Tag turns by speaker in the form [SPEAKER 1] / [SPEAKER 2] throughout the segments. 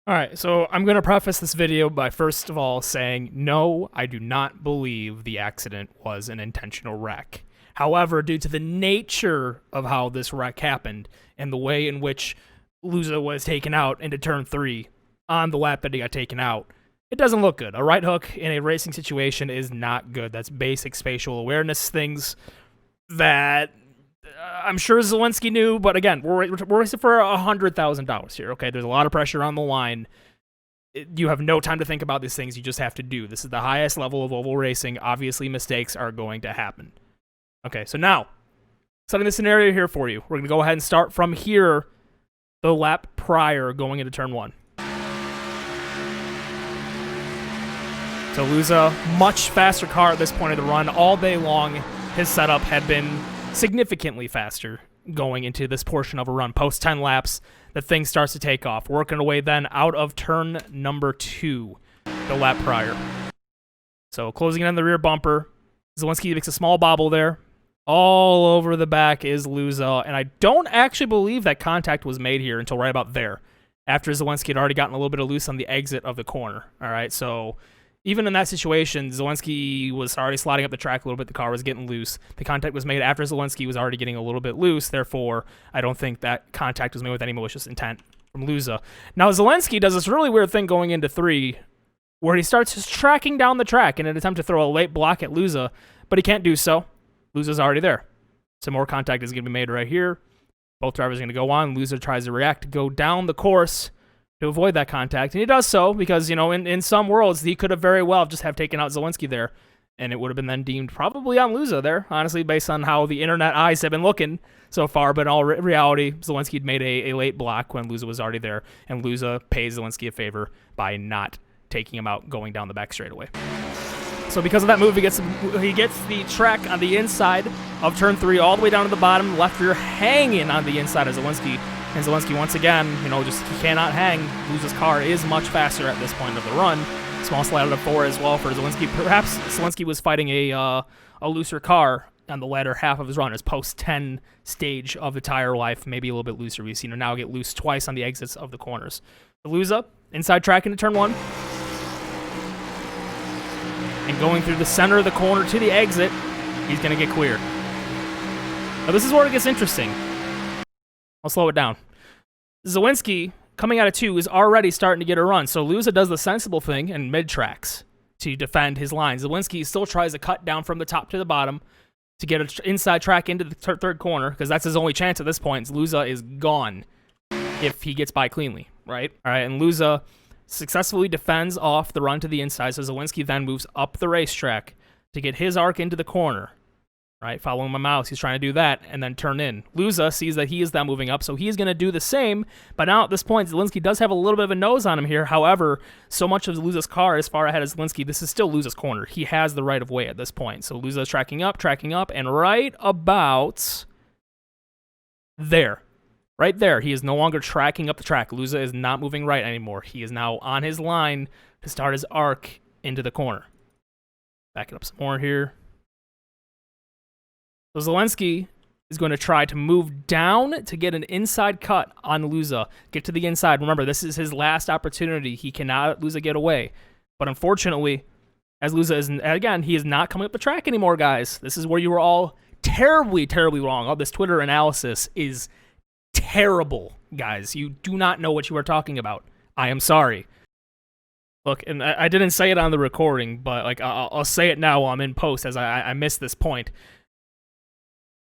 [SPEAKER 1] All right, so I'm going to preface this video by first of all saying, no, I do not believe the accident was an intentional wreck. However, due to the nature of how this wreck happened and the way in which Luza was taken out into turn 3 on the lap that he got taken out, it doesn't look good. A right hook in a racing situation is not good. That's basic spatial awareness things that I'm sure Zalenski knew, but again, we're racing for $100,000 here, okay? There's a lot of pressure on the line. You have no time to think about these things. You just have to do. This is the highest level of oval racing. Obviously, mistakes are going to happen. Okay, so now, setting the scenario here for you. We're going to go ahead and start from here, the lap prior going into turn 1. So Luza, much faster car at this point of the run. All day long, his setup had been significantly faster going into this portion of a run. Post 10 laps, the thing starts to take off. Working away then out of turn number 2, the lap prior. So closing in on the rear bumper. Zalenski makes a small bobble there. All over the back is Luza, and I don't actually believe that contact was made here until right about there, after Zalenski had already gotten a little bit of loose on the exit of the corner. All right, so even in that situation, Zalenski was already sliding up the track a little bit. The car was getting loose. The contact was made after Zalenski was already getting a little bit loose. Therefore, I don't think that contact was made with any malicious intent from Luza. Now, Zalenski does this really weird thing going into 3, where he starts just tracking down the track in an attempt to throw a late block at Luza, but he can't do so. Luza's already there. Some more contact is going to be made right here. Both drivers are going to go on. Luza tries to react to go down the course to avoid that contact, and he does so because, you know, in some worlds, he could have very well just have taken out Zalenski there, and it would have been then deemed probably on Luza there, honestly, based on how the internet eyes have been looking so far. But in all reality, Zalenski had made a late block when Luza was already there, and Luza pays Zalenski a favor by not taking him out going down the back straightaway. So because of that move, he gets the track on the inside of turn 3 all the way down to the bottom, left rear hanging on the inside of Zalenski. And Zalenski, once again, you know, just he cannot hang. Luza's car is much faster at this point of the run. Small slide out of 4 as well for Zalenski. Perhaps Zalenski was fighting a looser car on the latter half of his run, his post-10 stage of the tire life, maybe a little bit looser. We've seen him now get loose twice on the exits of the corners. Luza, inside track into turn 1. And going through the center of the corner to the exit, he's going to get cleared. Now, this is where it gets interesting. I'll slow it down. Zalenski, coming out of 2, is already starting to get a run. So Luza does the sensible thing in mid-tracks to defend his line. Zalenski still tries to cut down from the top to the bottom to get an inside track into the third corner, because that's his only chance at this point. Luza is gone if he gets by cleanly, right? All right, and Luza successfully defends off the run to the inside, so Zalenski then moves up the racetrack to get his arc into the corner. Right, following my mouse, he's trying to do that and then turn in. Luza sees that he is now moving up, so he's going to do the same. But now at this point, Zalenski does have a little bit of a nose on him here. However, so much of Luza's car is far ahead of Zalenski. This is still Luza's corner. He has the right of way at this point. So Luza is tracking up, and right about there. Right there, he is no longer tracking up the track. Luza is not moving right anymore. He is now on his line to start his arc into the corner. Back it up some more here. So Zalenski is going to try to move down to get an inside cut on Luza. Get to the inside. Remember, this is his last opportunity. He cannot let Luza get away. But unfortunately, as Luza is, again, he is not coming up the track anymore, guys. This is where you were all terribly, terribly wrong. All this Twitter analysis is terrible, guys. You do not know what you are talking about. I am sorry. Look, and I didn't say it on the recording, but like I'll say it now while I'm in post, as I missed this point.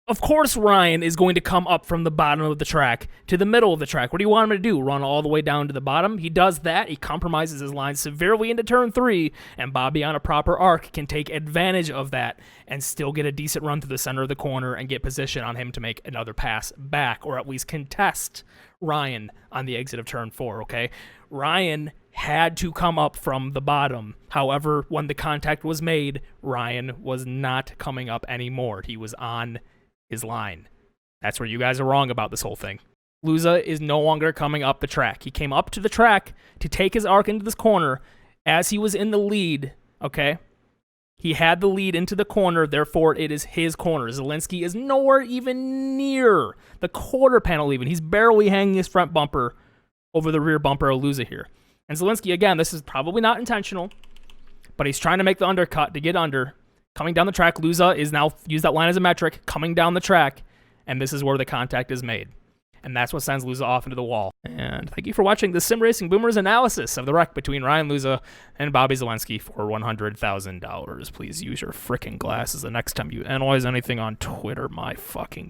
[SPEAKER 1] Of course, Ryan is going to come up from the bottom of the track to the middle of the track. What do you want him to do? Run all the way down to the bottom? He does that. He compromises his line severely into turn 3, and Bobby on a proper arc can take advantage of that and still get a decent run through the center of the corner and get position on him to make another pass back, or at least contest Ryan on the exit of turn 4, okay? Ryan had to come up from the bottom. However, when the contact was made, Ryan was not coming up anymore. He was on his line. That's where you guys are wrong about this whole thing. Luza is no longer coming up the track. He came up to the track to take his arc into this corner as he was in the lead, okay? He had the lead into the corner, therefore it is his corner. Zalenski is nowhere even near the quarter panel even. He's barely hanging his front bumper over the rear bumper of Luza here. And Zalenski, again, this is probably not intentional, but he's trying to make the undercut to get under. Coming down the track, Luza is now, use that line as a metric, coming down the track, and this is where the contact is made. And that's what sends Luza off into the wall. And thank you for watching the Sim Racing Boomers analysis of the wreck between Ryan Luza and Bobby Zalenski for $100,000. Please use your frickin' glasses the next time you analyze anything on Twitter, my fucking